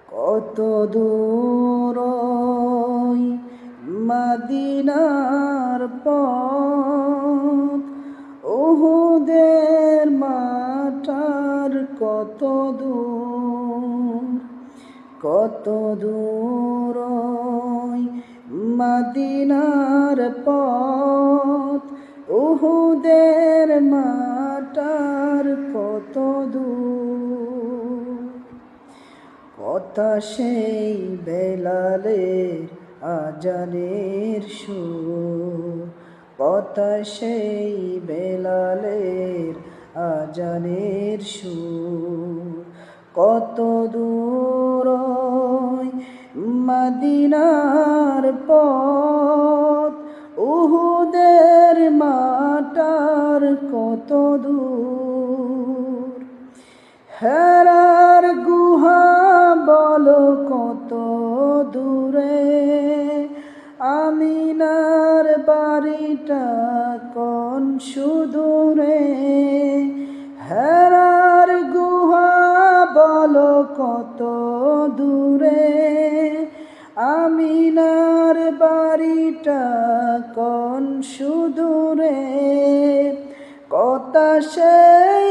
কত দূর ওই মদিনার পথ, উহুদের মাটার কত দূর, কত দূর ওই মদিনার পথ, উহুদের মাটার কত দূর। কথা সেই বেলালের আজানের সুর, কথা সেই বেলালের আজানের সুর। কত দূর ওই মদিনার পথ, উহুদের মাটার কত দূর। হেরার গুহা বলো কত দূরে, আমিনার বাড়িটা কোন সুদূরে। হেরার গুহা বলো কত দূরে, আমিনার বাড়িটা কোন সুদূরে। কথা সেই